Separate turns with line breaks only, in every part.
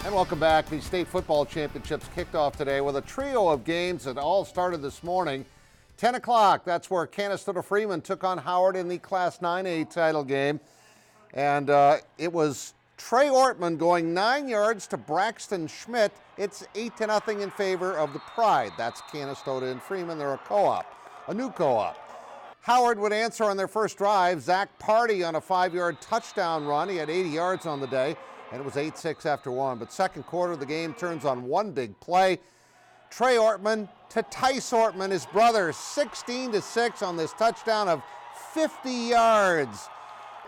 And welcome back. The state football championships kicked off today with a trio of games that all started this morning. 10 o'clock, that's where Canastota Freeman took on Howard in the Class 9A title game. And it was Trey Ortman going 9 yards to Braxton Schmidt. It's 8-0 in favor of the Pride. That's Canastota and Freeman. They're a co-op, a new co-op. Howard would answer on their first drive. Zach Party on a 5-yard touchdown run. He had 80 yards on the day, and it was 8-6 after one. But second quarter, the game turns on one big play. Trey Ortman to Tice Ortman, his brother, 16-6 on this touchdown of 50 yards.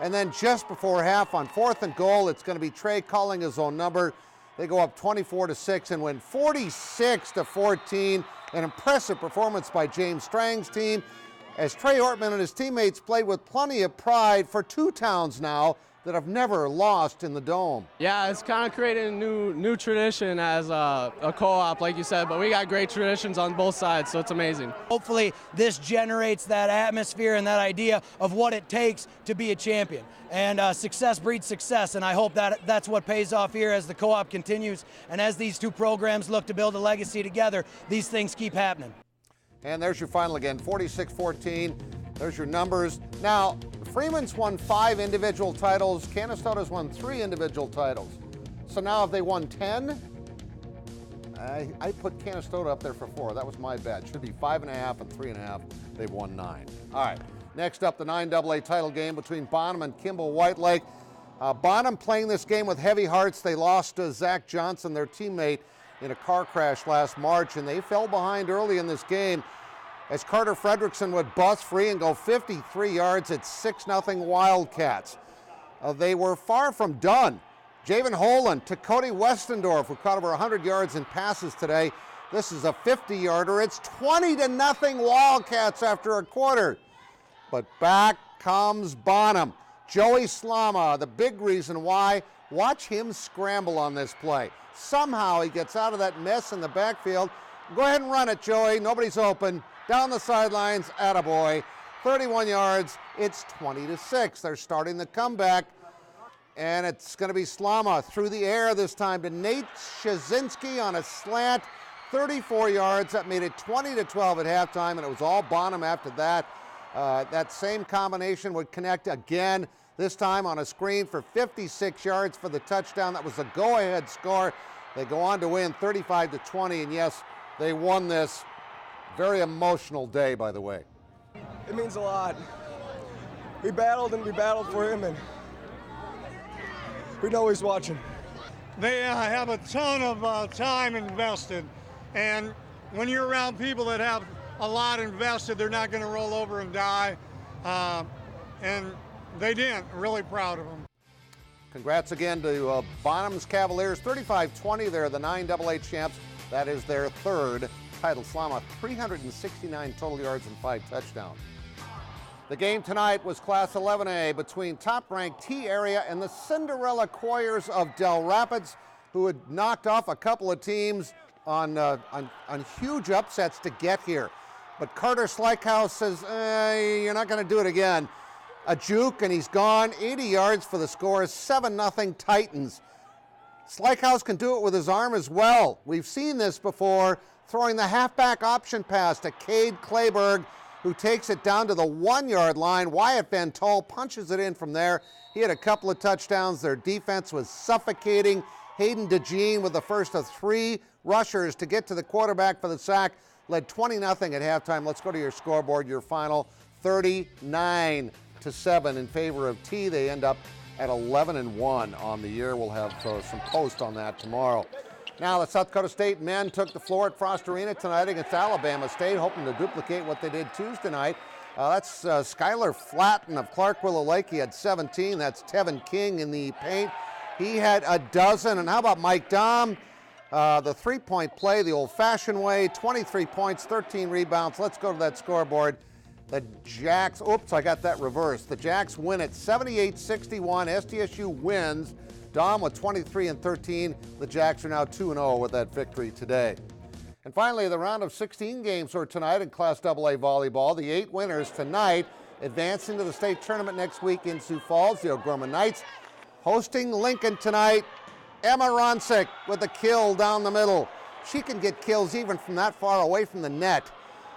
And then just before half on 4th and goal, it's going to be Trey calling his own number. They go up 24-6 and win 46-14. An impressive performance by James Strang's team, as Trey Ortman and his teammates played with plenty of pride for two towns now that have never lost in the Dome.
Yeah, it's kind of creating a new tradition as a co-op, like you said, but we got great traditions on both sides, so it's amazing.
Hopefully this generates that atmosphere and that idea of what it takes to be a champion. And success breeds success, and I hope that that's what pays off here as the co-op continues, and as these two programs look to build a legacy together, these things keep happening.
And there's your final again, 46-14. There's your numbers. Now, Freeman's won 5 individual titles. Canastota's won 3 individual titles. So now if they won 10, I put Canastota up there for 4. That was my bet. Should be 5.5 and 3.5. They've won 9. All right. Next up, the 9AA title game between Bonham and Kimball Whitelake. Bonham playing this game with heavy hearts. They lost Zach Johnson, their teammate, in a car crash last March, and they fell behind early in this game as Carter Fredrickson would bust free and go 53 yards at 6-0 Wildcats. They were far from done. Javen Holand to Cody Westendorf, who caught over 100 yards in passes today. This is a 50-yarder. It's 20-0 Wildcats after a quarter. But back comes Bonham. Joey Slama, the big reason why. Watch him scramble on this play. Somehow he gets out of that mess in the backfield. Go ahead and run it, Joey. Nobody's open. Down the sidelines, attaboy. 31 yards, it's 20-6. They're starting the comeback, and it's going to be Slama through the air this time to Nate Shazinski on a slant, 34 yards. That made it 20-12 at halftime, and it was all Bonham after that. That same combination would connect again, this time on a screen for 56 yards for the touchdown. That was a go-ahead score. They go on to win 35-20, and yes, they won this. Very emotional day, by the way.
It means a lot. We battled and we battled for him, and we know he's watching.
They have a ton of time invested, and when you're around people that have a lot invested, they're not going to roll over and die, and they didn't. Really proud of them.
Congrats again to Bonham's Cavaliers, 35-20. They're the 9AA champs. That is their third title. Slama, 369 total yards and 5 touchdowns. The game tonight was Class 11A between top-ranked T-Area and the Cinderella Coyers of Del Rapids, who had knocked off a couple of teams on huge upsets to get here. But Carter Slykehouse says, you're not going to do it again. A juke, and he's gone. 80 yards for the score, 7-0 Titans. Slykehouse can do it with his arm as well. We've seen this before, throwing the halfback option pass to Cade Clayberg, who takes it down to the 1-yard line. Wyatt Van Tol punches it in from there. He had a couple of touchdowns. Their defense was suffocating. Hayden DeJean with the first of 3 rushers to get to the quarterback for the sack. Led 20-0 at halftime. Let's go to your scoreboard, your final 39-7 in favor of T. They end up at 11-1 on the year. We'll have some post on that tomorrow. Now the South Dakota State men took the floor at Frost Arena tonight against Alabama State, hoping to duplicate what they did Tuesday night. That's Skylar Flatten of Clark-Willow Lake. He had 17. That's Tevin King in the paint. He had a dozen. And how about Mike Dahm? The three-point play, the old-fashioned way, 23 points, 13 rebounds. Let's go to that scoreboard. The Jacks, oops, I got that reversed. The Jacks win at 78-61. SDSU wins. Dahm with 23 and 13. The Jacks are now 2-0 with that victory today. And finally, the round of 16 games are tonight in Class AA volleyball. The 8 winners tonight advancing to the state tournament next week in Sioux Falls. The O'Gorman Knights hosting Lincoln tonight. Emma Ronsick with a kill down the middle. She can get kills even from that far away from the net.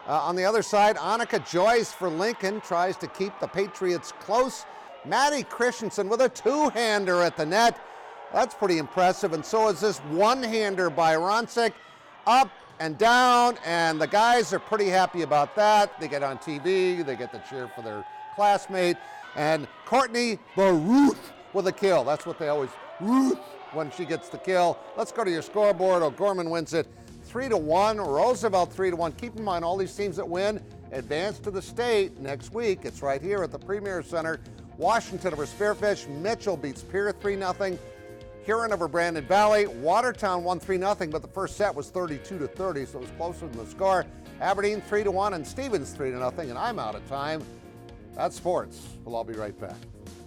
On the other side, Annika Joyce for Lincoln tries to keep the Patriots close. Maddie Christensen with a two-hander at the net. That's pretty impressive, and so is this one-hander by Ronsick. Up and down, and the guys are pretty happy about that. They get on TV, they get the cheer for their classmate, and Courtney the Ruth with a kill. That's what they always, Ruth, when she gets the kill. Let's go to your scoreboard. O'Gorman wins it 3-1, Roosevelt 3-1. Keep in mind, all these teams that win advance to the state next week. It's right here at the Premier Center. Washington over Spearfish. Mitchell beats Pierre 3-0. Huron over Brandon Valley. Watertown won 3-0, but the first set was 32-30, so it was closer than the score. Aberdeen 3-1 and Stevens 3-0, and I'm out of time. That's sports. We'll all be right back.